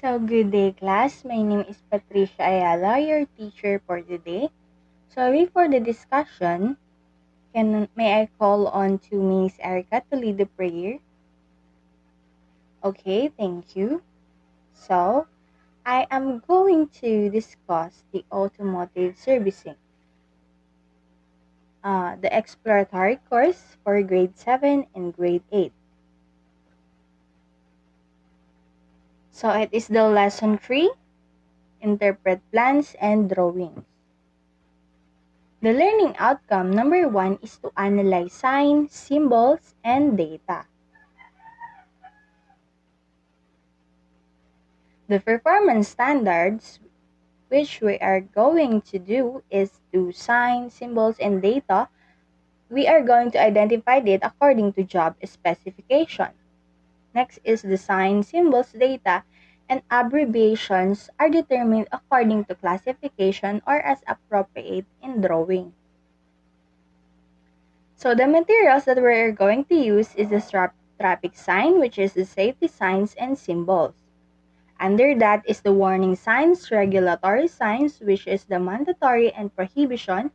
So, good day, class. My name is Patricia Ayala, your teacher for today. So, before the discussion, may I call on to Miss Erica to lead the prayer? Okay, thank you. So, I am going to discuss the automotive servicing, the exploratory course for grade 7 and grade 8. So, it is the lesson 3, interpret plans and drawings. The learning outcome number 1 is to analyze signs, symbols, and data. The performance standards which we are going to do is to signs, symbols, and data. We are going to identify it according to job specification. Next is the sign, symbols, data, and abbreviations are determined according to classification or as appropriate in drawing. So the materials that we're going to use is the traffic sign, which is the safety signs and symbols. Under that is the warning signs, regulatory signs, which is the mandatory and prohibition.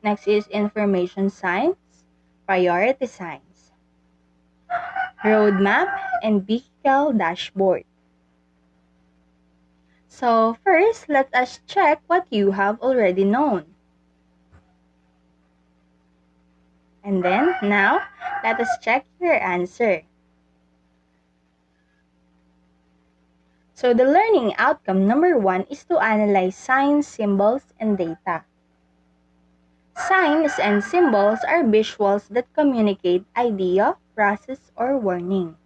Next is information signs, priority signs, road map, and vehicle dashboard. So first, let us check what you have already known. And then, now, let us check your answer. So the learning outcome number 1 is to analyze signs, symbols, and data. Signs and symbols are visuals that communicate idea, process, or warning.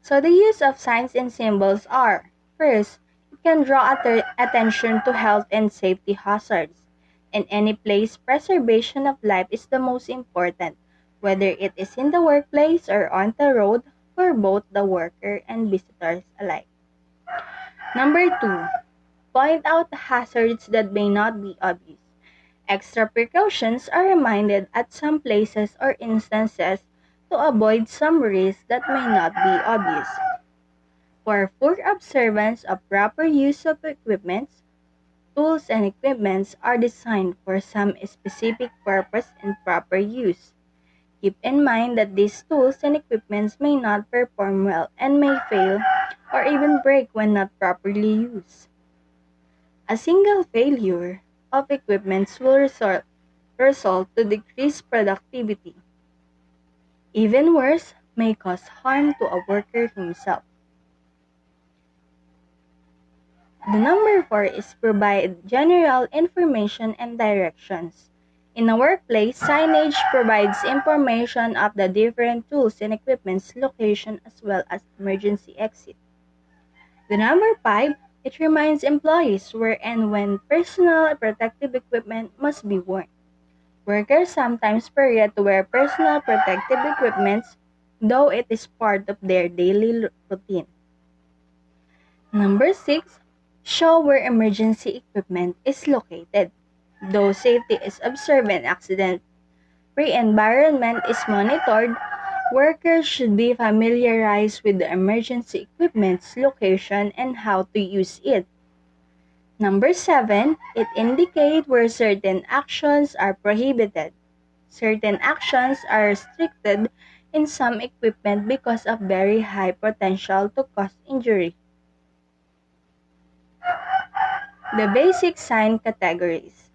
So the use of signs and symbols are, first, it can draw attention to health and safety hazards. In any place, preservation of life is the most important, whether it is in the workplace or on the road, for both the worker and visitors alike. Number 2, point out hazards that may not be obvious. Extra precautions are reminded at some places or instances to avoid some risks that may not be obvious. For poor observance of proper use of equipments, tools and equipments are designed for some specific purpose and proper use. Keep in mind that these tools and equipments may not perform well and may fail or even break when not properly used. A single failure of equipments will result to decreased productivity. Even worse, may cause harm to a worker himself. The number 4 is provide general information and directions. In a workplace, signage provides information of the different tools and equipment's location as well as emergency exit. The number 5, it reminds employees where and when personal protective equipment must be worn. Workers sometimes forget to wear personal protective equipment, though it is part of their daily routine. Number 6, show where emergency equipment is located. Though safety is observed and accident-free environment is monitored, workers should be familiarized with the emergency equipment's location and how to use it. Number 7, it indicates where certain actions are prohibited. Certain actions are restricted in some equipment because of very high potential to cause injury. The basic sign categories.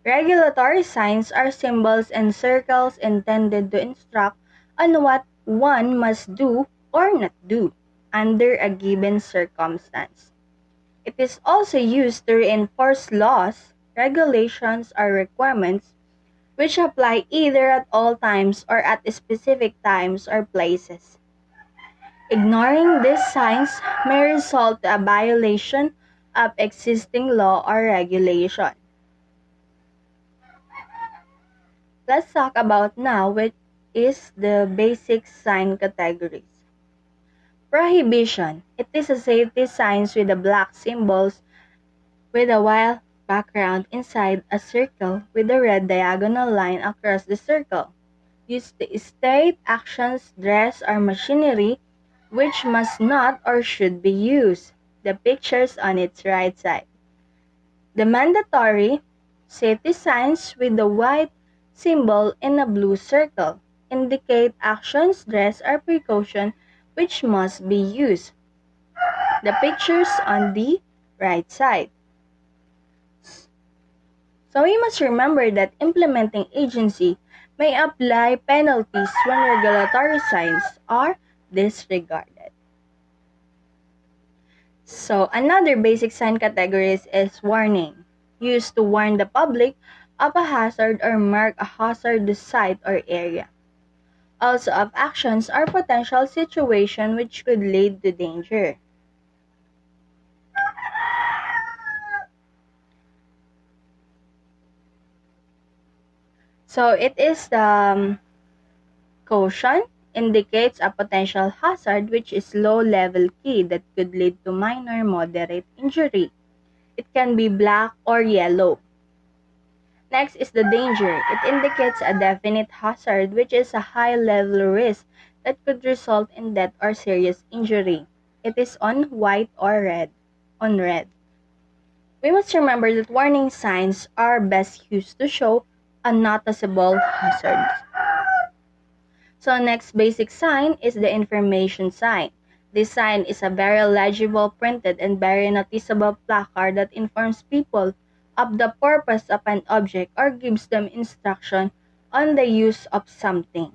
Regulatory signs are symbols and circles intended to instruct on what one must do or not do under a given circumstance. It is also used to reinforce laws, regulations, or requirements which apply either at all times or at specific times or places. Ignoring these signs may result in a violation of existing law or regulation. Let's talk about now what is the basic sign categories. Prohibition. It is a safety signs with the black symbols with a white background inside a circle with a red diagonal line across the circle. Used to state actions, dress, or machinery which must not or should be used. The pictures on its right side. The mandatory safety signs with the white symbol in a blue circle indicate actions, dress, or precaution which must be used. The pictures on the right side. So we must remember that implementing agency may apply penalties when regulatory signs are disregarded. So another basic sign categories is warning, used to warn the public of a hazard or mark a hazardous site or area. Also of actions or potential situation which could lead to danger. So it is the caution indicates a potential hazard which is low-level key that could lead to minor moderate injury. It can be black or yellow. Next is the danger. It indicates a definite hazard which is a high-level risk that could result in death or serious injury. It is on white or red. On red. We must remember that warning signs are best used to show unnoticeable hazards. So next basic sign is the information sign. This sign is a very legible, printed, and very noticeable placard that informs people of the purpose of an object or gives them instruction on the use of something.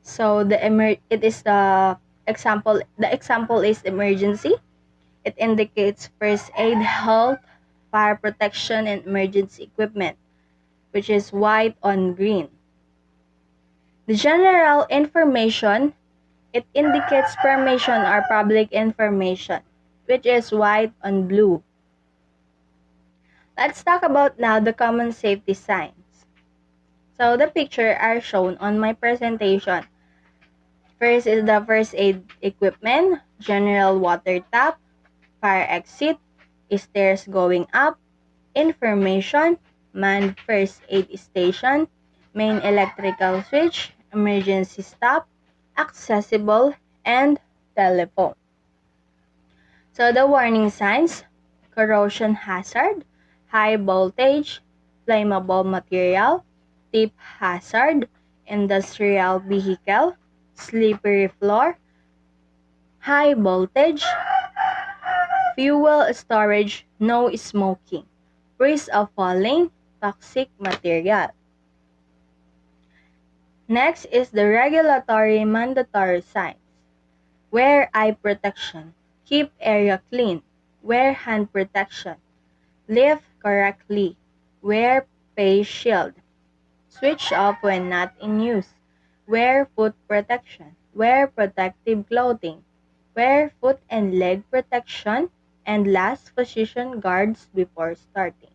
So it is the example. The example is emergency. It indicates first aid, health, fire protection, and emergency equipment, which is white on green. The general information, it indicates permission or public information, which is white on blue. Let's talk about now the common safety signs. So the picture are shown on my presentation. First is the first aid equipment, general water tap, fire exit, stairs going up, information, manned first aid station, main electrical switch, emergency stop, accessible, and telephone. So the warning signs, corrosion hazard, high voltage, flammable material, tip hazard, industrial vehicle, slippery floor, high voltage, fuel storage, no smoking, risk of falling, toxic material. Next is the regulatory mandatory signs. Wear eye protection, keep area clean, wear hand protection, lift correctly, wear face shield, switch off when not in use, wear foot protection, wear protective clothing, wear foot and leg protection, and last, position guards before starting.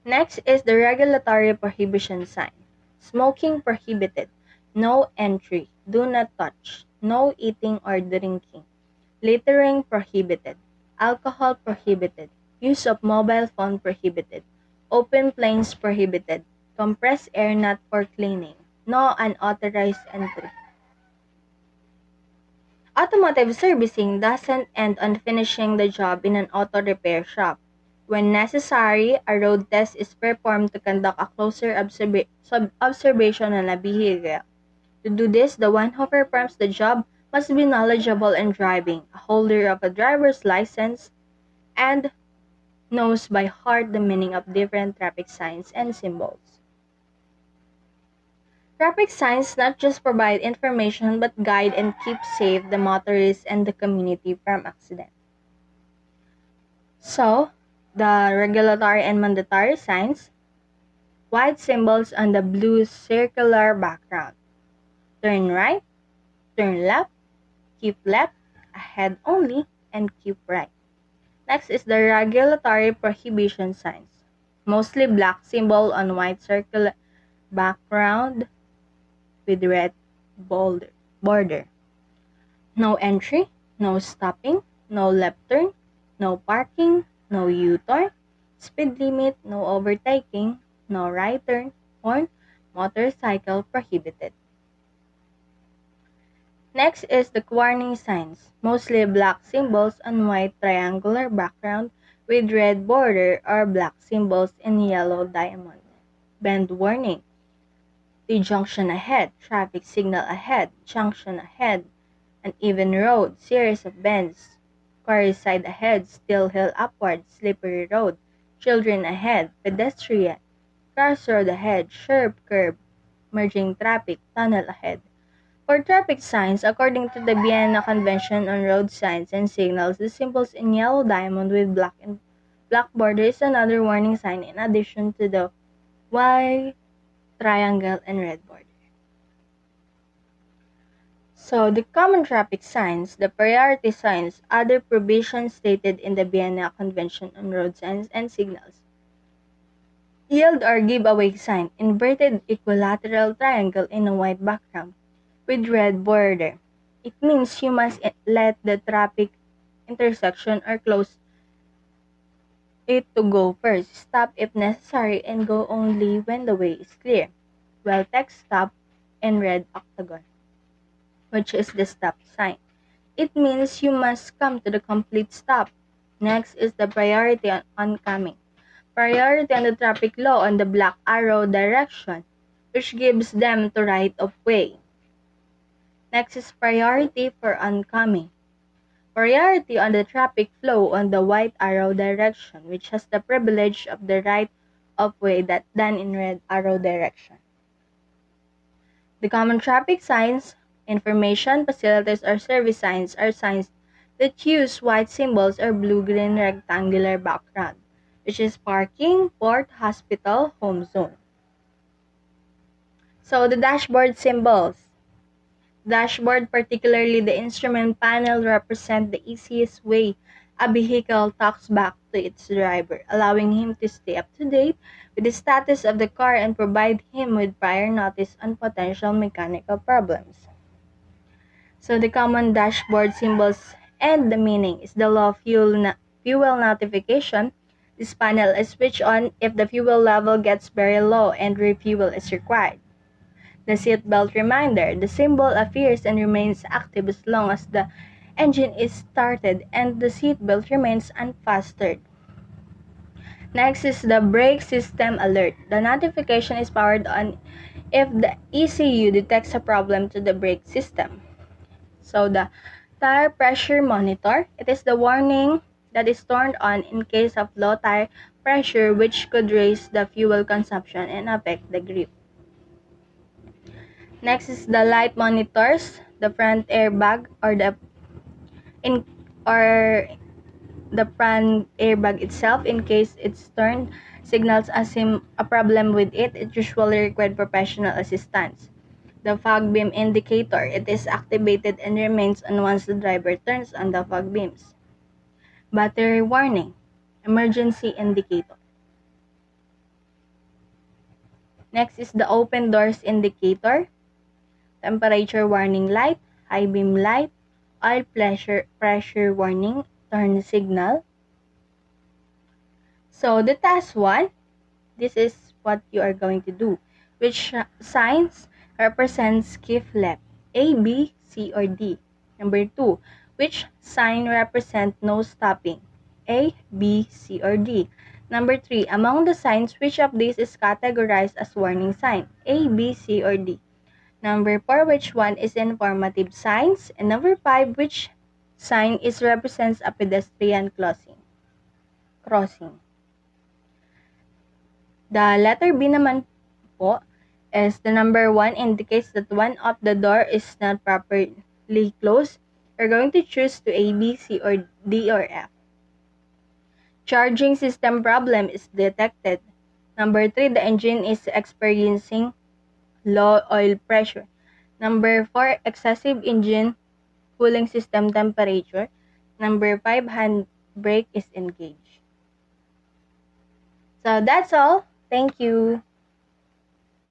Next is the regulatory prohibition sign. Smoking prohibited. No entry. Do not touch. No eating or drinking. Littering prohibited. Alcohol prohibited. Use of mobile phone prohibited. Open planes prohibited. Compressed air not for cleaning. No unauthorized entry. Automotive servicing doesn't end on finishing the job in an auto repair shop. When necessary, a road test is performed to conduct a closer observation on a vehicle. To do this, the one who performs the job must be knowledgeable in driving, a holder of a driver's license, and knows by heart the meaning of different traffic signs and symbols. Traffic signs not just provide information but guide and keep safe the motorists and the community from accident. So, the regulatory and mandatory signs, white symbols on the blue circular background. Turn right, turn left, keep left, ahead only, and keep right. Next is the regulatory prohibition signs. Mostly black symbol on white circular background with red border. No entry, no stopping, no left turn, no parking, no U-turn, speed limit, no overtaking, no right turn, horn, motorcycle prohibited. Next is the warning signs, mostly black symbols on white triangular background with red border or black symbols in yellow diamond. Bend warning, T-junction ahead, traffic signal ahead, junction ahead, uneven road, series of bends, quarry side ahead, still hill upward, slippery road, children ahead, pedestrian, crossroad ahead, sharp curve, merging traffic, tunnel ahead. For traffic signs, according to the Vienna Convention on Road Signs and Signals, the symbols in yellow diamond with black border is another warning sign in addition to the Y triangle and red border. So, the common traffic signs, the priority signs, other provisions stated in the Vienna Convention on Road Signs and Signals. Yield or giveaway sign, inverted equilateral triangle in a white background with red border. It means you must let the traffic intersection or close it to go first. Stop if necessary and go only when the way is clear. Well, text stop in red octagon, which is the stop sign. It means you must come to the complete stop. Next is the priority on oncoming. Priority on the traffic law on the black arrow direction, which gives them the right of way. Next is priority for oncoming. Priority on the traffic flow on the white arrow direction, which has the privilege of the right of way that done in red arrow direction. The common traffic signs, information, facilities, or service signs are signs that use white symbols or blue-green rectangular background, which is parking, port, hospital, home zone. So the dashboard symbols. Dashboard, particularly the instrument panel, represent the easiest way a vehicle talks back to its driver, allowing him to stay up to date with the status of the car and provide him with prior notice on potential mechanical problems. So the common dashboard symbols and the meaning is the low fuel notification. This panel is switched on if the fuel level gets very low and refuel is required. The seatbelt reminder. The symbol appears and remains active as long as the engine is started and the seatbelt remains unfastened. Next is the brake system alert. The notification is powered on if the ECU detects a problem to the brake system. So the tire pressure monitor. It is the warning that is turned on in case of low tire pressure, which could raise the fuel consumption and affect the grip. Next is the light monitors, the front airbag or the front airbag itself in case it's turned signals a problem with it. It usually requires professional assistance. The fog beam indicator, it is activated and remains on once the driver turns on the fog beams. Battery warning, emergency indicator. Next is the open doors indicator, temperature warning light, high beam light, oil pressure warning, turn signal. So the task 1, this is what you are going to do. Which signs represents skiff left? A, B, C, or D? Number 2, which sign represent no stopping? A, B, C, or D? Number 3, among the signs, which of these is categorized as warning sign? A, B, C, or D? Number 4, which one is informative signs? And number 5, which sign represents a pedestrian crossing? The letter B naman po is the number 1 indicates that one of the door is not properly closed. We're going to choose to A, B, C, or D, or F. Charging system problem is detected. Number 3, the engine is experiencing low oil pressure. Number 4, excessive engine cooling system temperature. Number 5, handbrake is engaged. So that's all. Thank you.